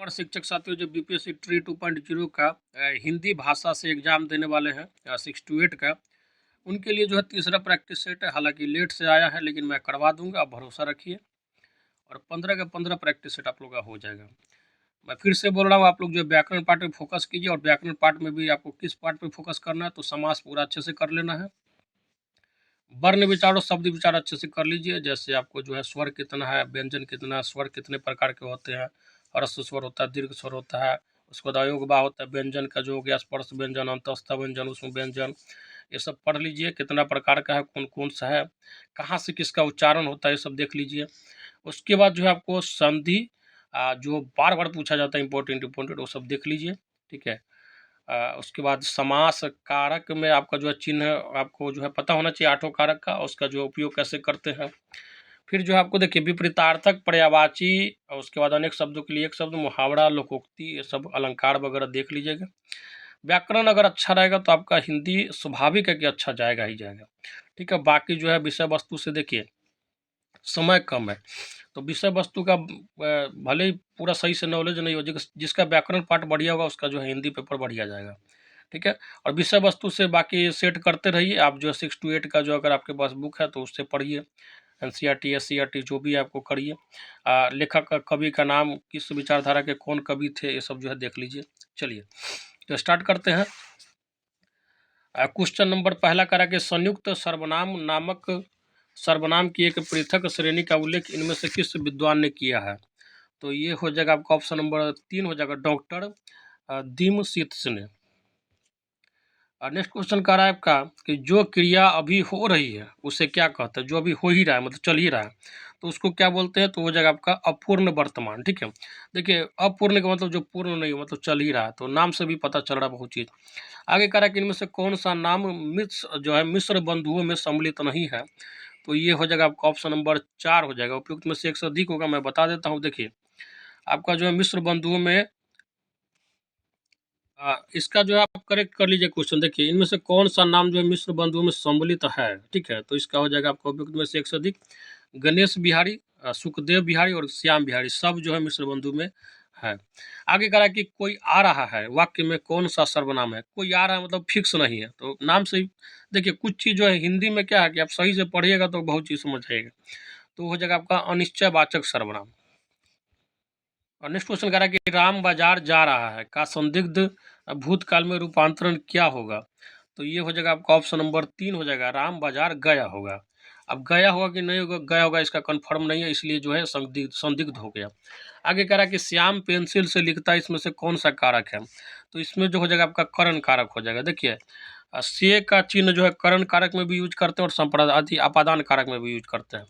और शिक्षक साथियों, जो बीपीएससी ट्री 2.0 का हिंदी भाषा से एग्जाम देने वाले हैं 6 to 8 का, उनके लिए जो है तीसरा प्रैक्टिस सेट है। हालांकि लेट से आया है लेकिन मैं करवा दूंगा, आप भरोसा रखिए। और 15 का 15 प्रैक्टिस सेट आप लोग का हो जाएगा। मैं फिर से बोल रहा हूँ, आप लोग जो व्याकरण पार्ट में फोकस कीजिए। और व्याकरण पार्ट में भी आपको किस पार्ट पे फोकस करना है, तो समास पूरा अच्छे से कर लेना है। वर्ण विचार और शब्द विचार अच्छे से कर लीजिए। जैसे आपको जो है स्वर कितना है, व्यंजन कितना है, स्वर कितने प्रकार के होते हैं, ह्रस्व स्वर होता है, दीर्घ स्वर होता है, उसके बाद अयोग बा होता है, व्यंजन का जो हो गया स्पर्श व्यंजन, अंतस्थ व्यंजन, उसमें व्यंजन, ये सब पढ़ लीजिए। कितना प्रकार का है, कौन कौन सा है, कहाँ से किसका उच्चारण होता है, ये सब देख लीजिए। उसके बाद जो है आपको संधि जो बार बार पूछा जाता है, इंपॉर्टेंट इंपॉर्टेंट, वो सब देख लीजिए। ठीक है। उसके बाद समास कारक में आपका जो है चिन्ह आपको जो है पता होना चाहिए, आठों कारक का, उसका जो उपयोग कैसे करते हैं। फिर जो है आपको देखिए विपरीतार्थक, पर्यायवाची, और उसके बाद अनेक शब्दों के लिए एक शब्द, मुहावरा, लोकोक्ति, ये सब अलंकार वगैरह देख लीजिएगा। व्याकरण अगर अच्छा रहेगा तो आपका हिंदी स्वाभाविक है कि अच्छा जाएगा ही जाएगा। ठीक है। बाकी जो है विषय वस्तु से देखिए समय कम है, तो विषय वस्तु का भले ही पूरा सही से नॉलेज नहीं हो, जिसका व्याकरण पार्ट बढ़िया होगा उसका जो है हिंदी पेपर बढ़िया जाएगा। ठीक है। और विषय वस्तु से बाकी सेट करते रहिए। आप जो है 6 to 8 का जो अगर आपके पास बुक है तो उससे पढ़िए। एनसीईआरटी, एससीईआरटी जो भी आपको करिए। लेखक कवि का नाम, किस विचारधारा के कौन कवि थे, ये सब जो है देख लीजिए। चलिए तो स्टार्ट करते हैं। क्वेश्चन नंबर पहला करा कि संयुक्त सर्वनाम नामक सर्वनाम की एक पृथक श्रेणी का उल्लेख इनमें से किस विद्वान ने किया है। तो ये हो जाएगा आपका ऑप्शन नंबर 3 हो जाएगा, डॉक्टर दीमसित्स ने। नेक्स्ट क्वेश्चन कह रहा है आपका कि जो क्रिया अभी हो रही है उसे क्या कहते हैं। जो अभी हो ही रहा है, मतलब चल ही रहा है, तो उसको क्या बोलते हैं। तो हो जाएगा आपका अपूर्ण वर्तमान। ठीक है। देखिए अपूर्ण का मतलब जो पूर्ण नहीं हो, मतलब चल ही रहा है, तो नाम से भी पता चल रहा है बहुत चीज़। आगे कह रहा है कि इनमें से कौन सा नाम मिस्र बंधुओं में सम्मिलित नहीं है। तो ये हो जाएगा आपका ऑप्शन नंबर 4 हो जाएगा। उपयुक्त में से एक से अधिक होगा, मैं बता देता हूँ। देखिए आपका जो है मिस्र बंधुओं में इसका जो है आप करेक्ट कर लीजिए क्वेश्चन। देखिए इनमें से कौन सा नाम जो है मिस्र बंधुओं में सम्मिलित है। ठीक है। तो इसका हो जाएगा आपका उपयुक्त में से एक से अधिक। गणेश बिहारी, सुखदेव बिहारी और श्याम बिहारी सब जो है मिस्र बंधु में है। आगे कह रहा है कि कोई आ रहा है, वाक्य में कौन सा सर्वनाम है। कोई आ रहा है मतलब फिक्स नहीं है, तो नाम से ही देखिए कुछ चीज़ जो है हिंदी में क्या है कि आप सही से पढ़िएगा तो बहुत चीज़ समझ आएगा। तो हो जाएगा आपका अनिश्चयवाचक सर्वनाम। और नेक्स्ट क्वेश्चन कह रहा है कि राम बाजार जा रहा है का संदिग्ध भूतकाल में रूपांतरण क्या होगा। तो ये हो जाएगा आपका ऑप्शन नंबर 3 हो जाएगा, राम बाजार गया होगा। अब गया होगा कि नहीं होगा, गया होगा इसका कंफर्म नहीं है, इसलिए जो है संदिग्ध संदिग्ध हो गया। आगे कह रहा है कि श्याम पेंसिल से लिखता है, इसमें से कौन सा कारक है। तो इसमें जो हो जाएगा आपका करण कारक हो जाएगा। देखिए से का चिन्ह जो है करण कारक में भी यूज करते हैं और संप्रदाति अपादान कारक में भी यूज करते हैं।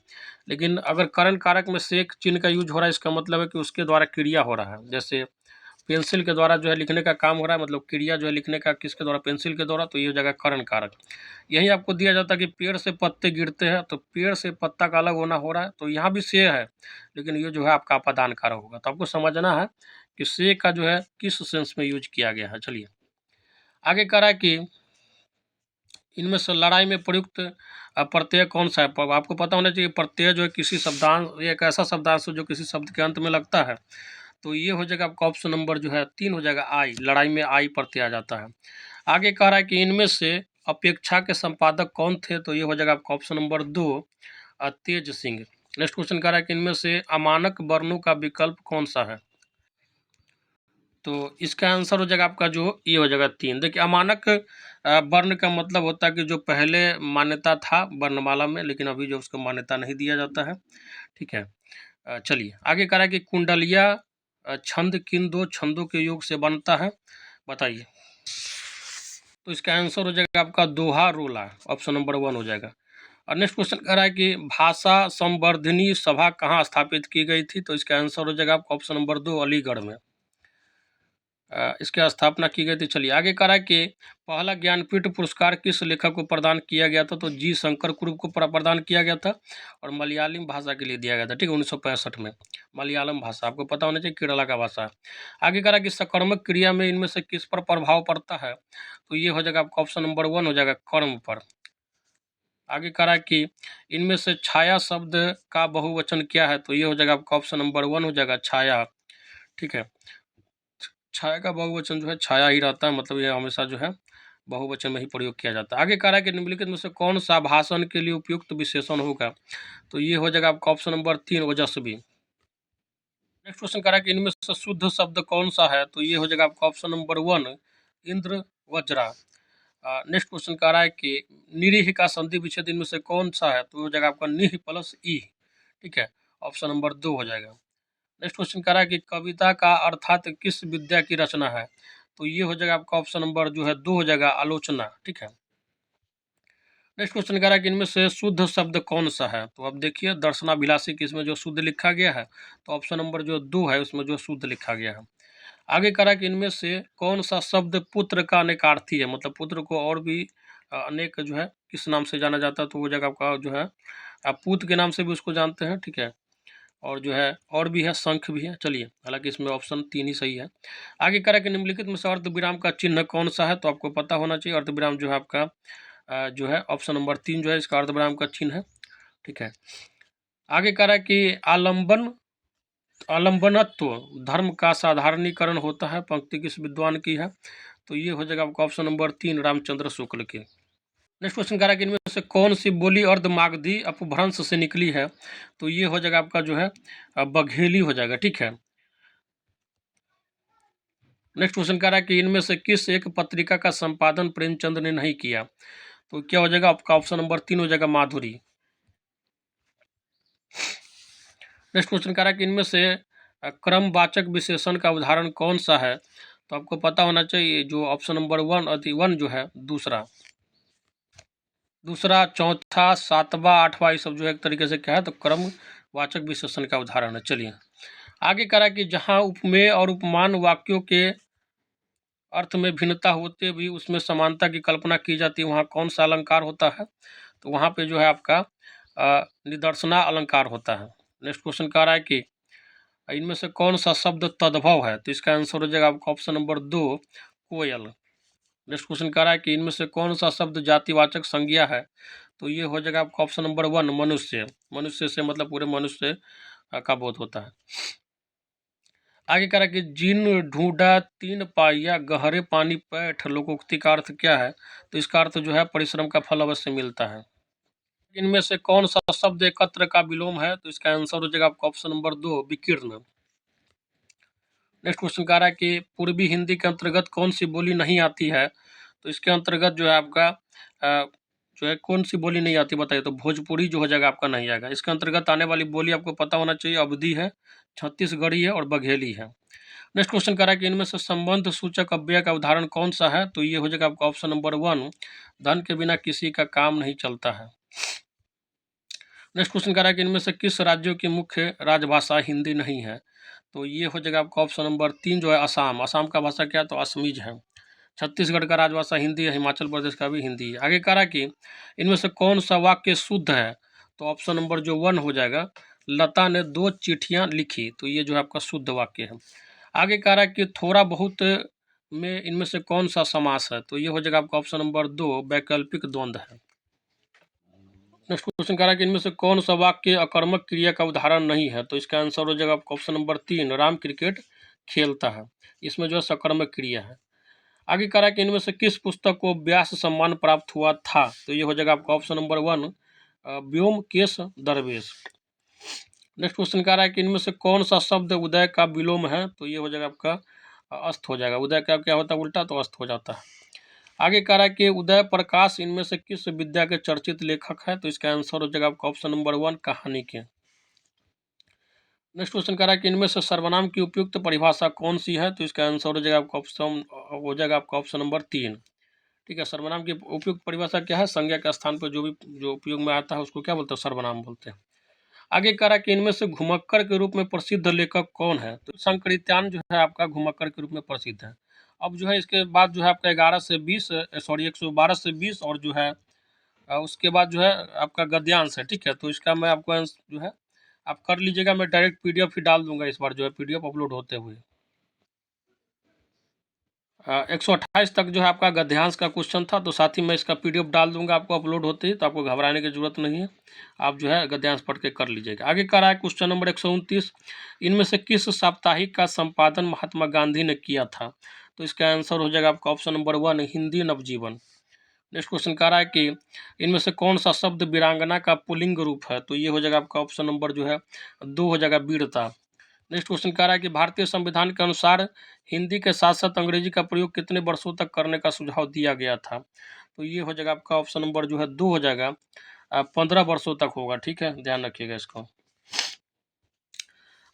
लेकिन अगर करण कारक में से एक चिन्ह का यूज हो रहा है, इसका मतलब है कि उसके द्वारा क्रिया हो रहा है। जैसे पेंसिल के द्वारा जो है लिखने का काम हो रहा है, मतलब क्रिया जो है लिखने का किसके द्वारा, पेंसिल के द्वारा, तो ये हो जाएगा करण कारक। यही आपको दिया जाता है कि पेड़ से पत्ते गिरते हैं, तो पेड़ से पत्ता का अलग होना हो रहा है, तो यहाँ भी से है, लेकिन ये जो है आपका अपादान कारक होगा। तो आपको समझना है कि से का जो है किस सेंस में यूज किया गया है। चलिए आगे कह रहा है कि इनमें से लड़ाई में प्रयुक्त प्रत्यय कौन सा है। आपको पता होना चाहिए प्रत्यय जो है किसी शब्दांश, एक ऐसा शब्दांश जो किसी शब्द के अंत में लगता है। तो ये हो जाएगा आपका ऑप्शन नंबर जो है 3 हो जाएगा, आई। लड़ाई में आई प्रत्यय आ जाता है। आगे कह रहा है कि इनमें से अपेक्षा के संपादक कौन थे। तो ये हो जाएगा आपका ऑप्शन नंबर 2 तेज सिंह। नेक्स्ट क्वेश्चन कह रहा है कि इनमें से अमानक वर्णों का विकल्प कौन सा है। तो इसका आंसर हो जाएगा आपका जो ये हो जाएगा 3। देखिए अमानक वर्ण का मतलब होता है कि जो पहले मान्यता था वर्णमाला में, लेकिन अभी जो उसको मान्यता नहीं दिया जाता है। ठीक है। चलिए आगे कह रहा है कि कुंडलिया छंद किन दो छंदों के योग से बनता है, बताइए। तो इसका आंसर हो जाएगा आपका दोहा रोला, ऑप्शन नंबर 1 हो जाएगा। और नेक्स्ट क्वेश्चन कह रहा है कि भाषा संवर्धनी सभा कहाँ स्थापित की गई थी। तो इसका आंसर हो जाएगा आपका ऑप्शन नंबर 2 अलीगढ़ में इसकी स्थापना की गई थी। चलिए आगे कह रहा है कि पहला ज्ञानपीठ पुरस्कार किस लेखक को प्रदान किया गया था। तो जी शंकर कुरुप को प्रदान किया गया था और मलयालम भाषा के लिए दिया गया था। ठीक है, 1965 में। मलयालम भाषा आपको पता होना चाहिए, केरला का भाषा है। आगे कह रहा है कि सकर्मक क्रिया में इनमें से किस पर प्रभाव पड़ता है। तो ये हो जाएगा आपका ऑप्शन नंबर 1 हो जाएगा, कर्म पर। आगे कह रहा है कि इनमें से छाया शब्द का बहुवचन क्या है। तो ये हो जाएगा आपका ऑप्शन नंबर 1 हो जाएगा, छाया। ठीक है। छाया का बहुवचन जो है छाया ही रहता है, मतलब ये हमेशा जो है बहुवचन में ही प्रयोग किया जाता है। आगे कह रहा है कि निम्नलिखित में से कौन सा भाषण के लिए उपयुक्त विशेषण होगा, तो ये हो जाएगा आपका ऑप्शन नंबर 3 ओजस्वी। नेक्स्ट क्वेश्चन कह रहा है कि इनमें से शुद्ध शब्द कौन सा है, तो ये हो जाएगा आपका option number 1 Indra Vajra. Next question कह रहा है कि निरीह का संधि विच्छेद इनमें से कौन सा है, तो हो जाएगा आपका निह प्लस ई। ठीक है, ऑप्शन नंबर 2 हो जाएगा। नेक्स्ट क्वेश्चन कह रहा है कि कविता का अर्थात किस विद्या की रचना है, तो ये हो जाएगा आपका ऑप्शन नंबर जो है 2 हो जाएगा आलोचना। ठीक है। नेक्स्ट क्वेश्चन कह रहा है कि इनमें से शुद्ध शब्द कौन सा है, तो अब देखिए दर्शनाभिलाषी की इसमें जो शुद्ध लिखा गया है, तो ऑप्शन नंबर जो 2 है उसमें जो शुद्ध लिखा गया है। आगे कह रहा है कि इनमें से कौन सा शब्द पुत्र का अनेकार्थी है, मतलब पुत्र को और भी अनेक जो है किस नाम से जाना जाता है, तो वो जगह आपका जो है पूत के नाम से भी उसको जानते हैं। ठीक है, और जो है और भी है, शंख भी है। चलिए, हालांकि इसमें ऑप्शन 3 ही सही है। आगे कह रहा है कि निम्नलिखित में से अर्ध विराम का चिन्ह कौन सा है, तो आपको पता होना चाहिए अर्ध विराम जो है आपका जो है ऑप्शन नंबर 3 जो है इसका अर्ध विराम का चिन्ह है। ठीक है। आगे कह रहा है कि आलम्बनत्व धर्म का साधारणीकरण होता है, पंक्ति किस विद्वान की है, तो ये हो जाएगा आपका ऑप्शन नंबर 3 रामचंद्र शुक्ल की। नेक्स्ट क्वेश्चन कह रहा है कि इनमें से कौन सी बोली अर्धमागधी अपभ्रंश से निकली है, तो ये हो जाएगा आपका जो है बघेली हो जाएगा। ठीक है। नेक्स्ट क्वेश्चन कह रहा है कि इनमें से किस एक पत्रिका का संपादन प्रेमचंद ने नहीं किया, तो क्या हो जाएगा आपका ऑप्शन नंबर 3 हो जाएगा माधुरी। नेक्स्ट क्वेश्चन कह रहा है कि इनमें से क्रमवाचक विशेषण का उदाहरण कौन सा है, तो आपको पता होना चाहिए जो ऑप्शन नंबर 1 जो है दूसरा, चौथा, सातवां, आठवां, ये सब जो है एक तरीके से क्या है, तो क्रमवाचक विशेषण का उदाहरण है। चलिए, आगे कह रहा है कि जहाँ उपमेय और उपमान वाक्यों के अर्थ में भिन्नता होते भी उसमें समानता की कल्पना की जाती है, वहाँ कौन सा अलंकार होता है, तो वहाँ पे जो है आपका निदर्शना अलंकार होता है। नेक्स्ट क्वेश्चन कह रहा है कि इनमें से कौन सा शब्द तद्भव है, तो इसका आंसर हो जाएगा आपका ऑप्शन नंबर 2 कोयल। नेक्स्ट क्वेश्चन कह रहा है कि इनमें से कौन सा शब्द जातिवाचक संज्ञा है, तो ये हो जाएगा आपका ऑप्शन नंबर 1 मनुष्य। मनुष्य से मतलब पूरे मनुष्य का बोध होता है। आगे कह रहा है कि जिन ढूंढा तीन पाइया गहरे पानी पैठ लोकोक्ति का अर्थ क्या है, तो इसका अर्थ जो है परिश्रम का फल अवश्य मिलता है। इनमें से कौन सा शब्द एकत्र का विलोम है, तो इसका आंसर हो जाएगा आपका ऑप्शन नंबर 2 विकीर्ण। नेक्स्ट क्वेश्चन कह रहा है कि पूर्वी हिंदी के अंतर्गत कौन सी बोली नहीं आती है, तो इसके अंतर्गत जो है आपका जो है कौन सी बोली नहीं आती बताइए, तो भोजपुरी जो हो जाएगा आपका नहीं आएगा। इसके अंतर्गत आने वाली बोली आपको पता होना चाहिए अवधी है, छत्तीसगढ़ी है और बघेली है। नेक्स्ट क्वेश्चन कह रहा है कि इनमें से संबंध सूचक अव्यय का उदाहरण कौन सा है, तो ये हो जाएगा आपका ऑप्शन नंबर 1 धन के बिना किसी का काम नहीं चलता है। नेक्स्ट क्वेश्चन कह रहा है कि इनमें से किस राज्यों की मुख्य राजभाषा हिंदी नहीं है, तो ये हो जाएगा आपका ऑप्शन नंबर 3 जो है असम। असम का भाषा क्या है, तो असमीज है। छत्तीसगढ़ का राजभाषा हिंदी है, हिमाचल प्रदेश का भी हिंदी है। आगे कह रहा है कि इनमें से कौन सा वाक्य शुद्ध है, तो ऑप्शन नंबर जो 1 हो जाएगा लता ने 2 चिट्ठियाँ लिखी, तो ये जो है आपका शुद्ध वाक्य है। आगे कह रहा है कि थोड़ा बहुत में इनमें से कौन सा समास है, तो ये हो जाएगा आपका ऑप्शन नंबर 2 वैकल्पिक द्वंद्व है। नेक्स्ट क्वेश्चन कह रहा है कि इनमें से कौन सा वाक्य अकर्मक क्रिया का उदाहरण नहीं है, तो इसका आंसर हो जाएगा आपका ऑप्शन नंबर 3 राम क्रिकेट खेलता है। इसमें जो है सकर्मक क्रिया है। आगे कह रहा है कि इनमें से किस पुस्तक को व्यास सम्मान प्राप्त हुआ था, तो ये हो जाएगा आपका ऑप्शन नंबर 1 व्योमकेश दरवेश। नेक्स्ट क्वेश्चन कह रहा है कि इनमें से कौन सा शब्द उदय का विलोम है, तो ये हो जाएगा आपका अस्त हो जाएगा। उदय का क्या होता है उल्टा, तो अस्त हो जाता है। आगे कह रहा है कि उदय प्रकाश इनमें से किस विद्या के चर्चित लेखक है, तो इसका आंसर हो जाएगा आपका ऑप्शन नंबर 1 कहानी के। नेक्स्ट क्वेश्चन कह रहा है कि इनमें से सर्वनाम की उपयुक्त परिभाषा कौन सी है, तो इसका आंसर हो जाएगा आपका ऑप्शन नंबर 3। ठीक है, सर्वनाम की उपयुक्त परिभाषा क्या है, संज्ञा के स्थान पर जो उपयोग में आता है उसको क्या बोलते हैं, सर्वनाम बोलते हैं। आगे कह रहा है कि इनमें से घुमक्कर के रूप में प्रसिद्ध लेखक कौन है, तो संकृत्यान जो है आपका घुमक्कर के रूप में प्रसिद्ध है। अब जो है इसके बाद जो है आपका 112 से 20 और जो है उसके बाद जो है आपका गद्यांश है। ठीक है, तो इसका मैं आपको जो है आप कर लीजिएगा, मैं डायरेक्ट PDF ही डाल दूंगा इस बार जो है PDF अपलोड होते हुए। 128 तक जो है आपका गद्यांश का क्वेश्चन था, तो साथ ही मैं इसका पीडीएफ डाल दूंगा आपको अपलोड होते ही, तो आपको घबराने की जरूरत नहीं है, आप जो है गद्यांश पढ़ के कर लीजिएगा। आगे कर रहा है क्वेश्चन नंबर 129, इनमें से किस साप्ताहिक का संपादन महात्मा गांधी ने किया था? तो इसका आंसर हो जाएगा आपका ऑप्शन नंबर 1 हिंदी नवजीवन। नेक्स्ट क्वेश्चन कह रहा है कि इनमें से कौन सा शब्द वीरांगना का पुल्लिंग रूप है? तो ये हो जाएगा आपका ऑप्शन नंबर जो है 2 हो जाएगा वीरता। नेक्स्ट क्वेश्चन कह रहा है कि भारतीय संविधान के अनुसार हिंदी के साथ साथ अंग्रेजी का प्रयोग कितने वर्षों तक करने का सुझाव दिया गया था? तो ये हो जाएगा आपका ऑप्शन नंबर जो है 2 हो जाएगा, 15 वर्षों तक होगा। ठीक है, ध्यान रखिएगा इसको।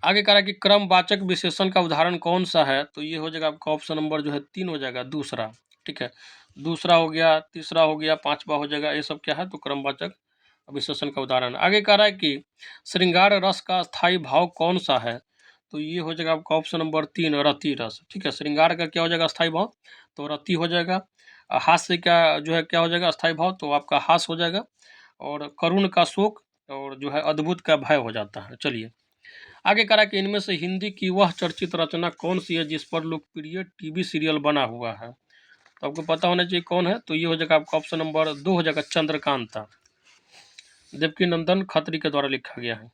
आगे कह रहा है कि क्रमवाचक विशेषण का उदाहरण कौन सा है? तो ये हो जाएगा आपका ऑप्शन नंबर जो है 3 हो जाएगा, दूसरा। ठीक है, दूसरा हो गया, तीसरा हो गया, पांचवा हो जाएगा, ये सब क्या है? तो क्रमवाचक विशेषण का उदाहरण। आगे कह रहा है कि श्रृंगार रस का स्थायी भाव कौन सा है? तो ये हो जाएगा आपका ऑप्शन नंबर 3 रति रस। ठीक है, श्रृंगार का क्या हो जाएगा स्थायी भाव? तो रति हो जाएगा। हास्य का जो है क्या हो जाएगा स्थायी भाव? तो आपका हास हो जाएगा। और करुण का शोक, और जो है अद्भुत का भय हो जाता है। चलिए आगे करा कि इनमें से हिंदी की वह चर्चित रचना कौन सी है जिस पर लोकप्रिय टीवी सीरियल बना हुआ है? तो आपको पता होना चाहिए कौन है। तो ये हो जाएगा आपका ऑप्शन नंबर 2 हो जाएगा, चंद्रकांता। देवकी नंदन खत्री के द्वारा लिखा गया है।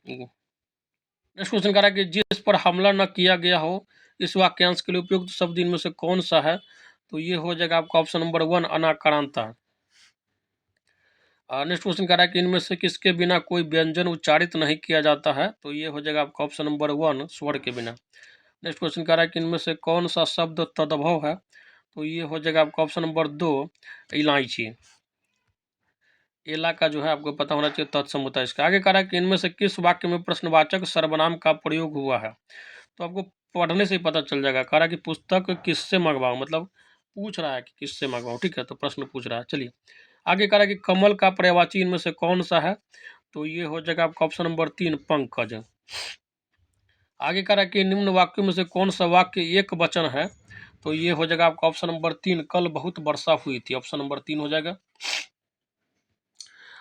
नेक्स्ट क्वेश्चन कह रहा है कि जिस पर हमला न किया गया हो इस वाक्यांश के लिए उपयुक्त शब्द इनमें से कौन सा है? तो ये हो जाएगा आपका ऑप्शन नंबर 1 अनाक्रांता। नेक्स्ट क्वेश्चन कह रहा है कि इनमें से किसके बिना कोई व्यंजन उच्चारित नहीं किया जाता है? तो ये हो जाएगा आपका ऑप्शन नंबर 1 स्वर के बिना। नेक्स्ट क्वेश्चन कह रहा है कि इनमें से कौन सा शब्द तद्भव है? तो ये हो जाएगा आपका ऑप्शन नंबर 2 इलायची। एला का जो है आपको पता होना चाहिए तत्सम होता है इसका। आगे कह रहा है कि इनमें से किस वाक्य में प्रश्नवाचक सर्वनाम का प्रयोग हुआ है? तो आपको पढ़ने से ही पता चल जाएगा। कह रहा है कि पुस्तक किससे मंगवाऊं, मतलब पूछ रहा है कि किससे मंगवाऊं। ठीक है, तो प्रश्न पूछ रहा है। चलिए आगे कह रहा है कि कमल का पर्यायवाची इनमें से कौन सा है? तो ये हो जाएगा आपका ऑप्शन नंबर 3 पंकज। आगे कह रहा है कि निम्न वाक्यों में से कौन सा वाक्य एक वचन है? तो ये हो जाएगा आपका ऑप्शन नंबर 3 कल बहुत वर्षा हुई थी। ऑप्शन नंबर 3 हो जाएगा।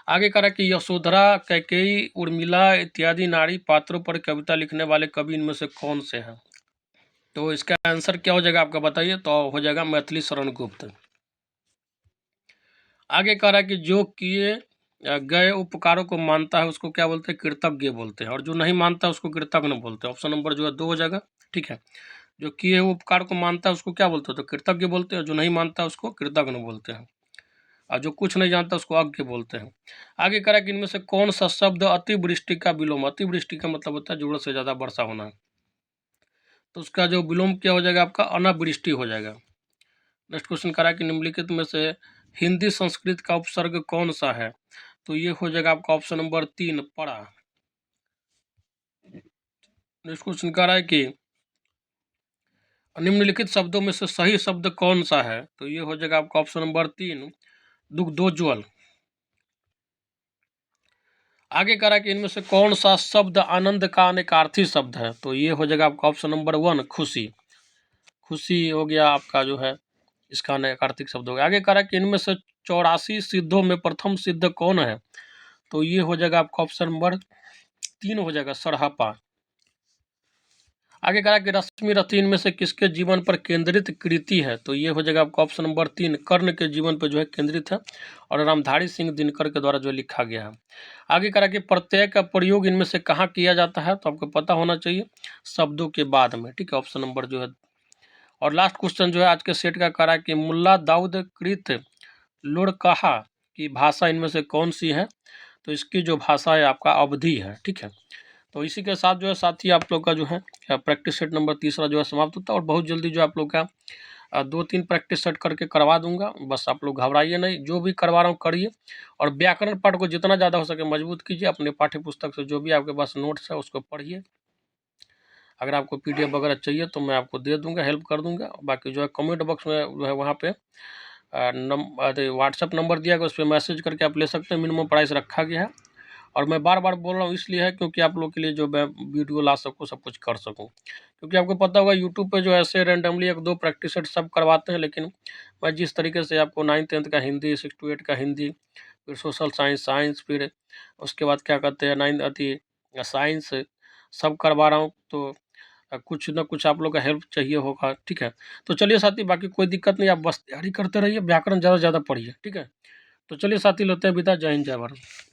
आगे कह रहा है कि यशोधरा, कैकेयी, उर्मिला इत्यादि नारी पात्रों पर कविता लिखने वाले कवि इनमें से कौन से हैं? तो इसका आंसर क्या हो जाएगा आपका बताइए? तो हो जाएगा मैथिली शरण गुप्त। आगे कह रहा है कि जो किए गए उपकारों को मानता है उसको क्या बोलते हैं? कृतज्ञ बोलते हैं। और जो नहीं मानता उसको कृतज्ञ बोलते हैं। ऑप्शन नंबर जो है 2 हो जाएगा। ठीक है, जो किए हुए उपकार को मानता है उसको क्या बोलते हैं? तो कृतज्ञ बोलते हैं। जो नहीं मानता उसको कृतज्ञ बोलते हैं। और जो कुछ नहीं जानता उसको अज्ञ बोलते हैं। आगे कह रहा है कि इनमें से कौन सा शब्द अतिवृष्टि का विलोम? अतिवृष्टि का मतलब होता है जरूरत से ज़्यादा वर्षा होना। तो उसका जो विलोम क्या हो जाएगा आपका? अनावृष्टि हो जाएगा। नेक्स्ट क्वेश्चन कह रहा है कि निम्नलिखित में से हिंदी संस्कृत का उपसर्ग कौन सा है? तो ये हो जाएगा आपका ऑप्शन नंबर 3 पड़ा। नेक्स्ट क्वेश्चन कह रहा है कि निम्नलिखित शब्दों में से सही शब्द कौन सा है? तो ये हो जाएगा आपका ऑप्शन नंबर 3 दुग्धोज्वल। आगे कह रहा है कि इनमें से कौन सा शब्द आनंद का अनेकार्थी शब्द है? तो ये हो जाएगा आपका ऑप्शन नंबर 1 खुशी। खुशी हो गया आपका जो है इसका अनेकार्थिक शब्द हो गया। आगे कह रहा है कि इनमें से 84 सिद्धों में प्रथम सिद्ध कौन है? तो ये हो जाएगा आपका ऑप्शन नंबर 3 हो जाएगा सरहपा। आगे कह रहा है कि रश्मि रथी इनमें से किसके जीवन पर केंद्रित कृति है? तो ये हो जाएगा आपका ऑप्शन नंबर 3 कर्ण के जीवन पर जो है केंद्रित है और रामधारी सिंह दिनकर के द्वारा जो लिखा गया है। आगे कह रहा है कि प्रत्यय का प्रयोग इनमें से कहाँ किया जाता है? तो आपको पता होना चाहिए शब्दों के बाद में। ठीक है, ऑप्शन नंबर जो है। और लास्ट क्वेश्चन जो है आज के सेट का कह रहा है कि मुल्ला दाऊद कृत लुड़कहा की भाषा इनमें से कौन सी है? तो इसकी जो भाषा है आपका अवधी है। ठीक है, तो इसी के साथ जो है साथ ही आप लोग का जो है प्रैक्टिस सेट नंबर 3 जो है समाप्त होता है। और बहुत जल्दी जो आप लोग का 2-3 प्रैक्टिस सेट करके करवा दूंगा। बस आप लोग घबराइए नहीं, जो भी करवा रहा हूँ करिए। और व्याकरण पाठ को जितना ज़्यादा हो सके मजबूत कीजिए। अपने पाठ्य पुस्तक से जो भी आपके पास नोट्स है उसको पढ़िए। अगर आपको पीडीएफ वगैरह चाहिए तो मैं आपको दे दूंगा, हेल्प कर दूंगा। बाकी जो है कमेंट बॉक्स में जो है वहाँ पे व्हाट्सअप नंबर दिया गया, उस पर मैसेज करके आप ले सकते हैं। मिनिमम प्राइस रखा गया है। और मैं बार बार बोल रहा हूँ इसलिए है क्योंकि आप लोग के लिए जो मैं वीडियो ला सकूँ, सब कुछ कर सकूँ। क्योंकि आपको पता होगा यूट्यूब पे जो ऐसे रैंडमली 1-2 प्रैक्टिस सेट सब करवाते हैं, लेकिन मैं जिस तरीके से आपको 9th-10th का हिंदी, 6 to 8 का हिंदी, फिर सोशल साइंस, फिर उसके बाद क्या कहते हैं साइंस सब करवा रहा हूँ। तो कुछ ना कुछ आप लोग का हेल्प चाहिए होगा, ठीक है। तो चलिए साथी, बाकी कोई दिक्कत नहीं, आप बस तैयारी करते रहिए, व्याकरण ज़्यादा से ज़्यादा पढ़िए, ठीक है। तो चलिए साथी, लेते हैं विदा। जय हिंद, जय भारत।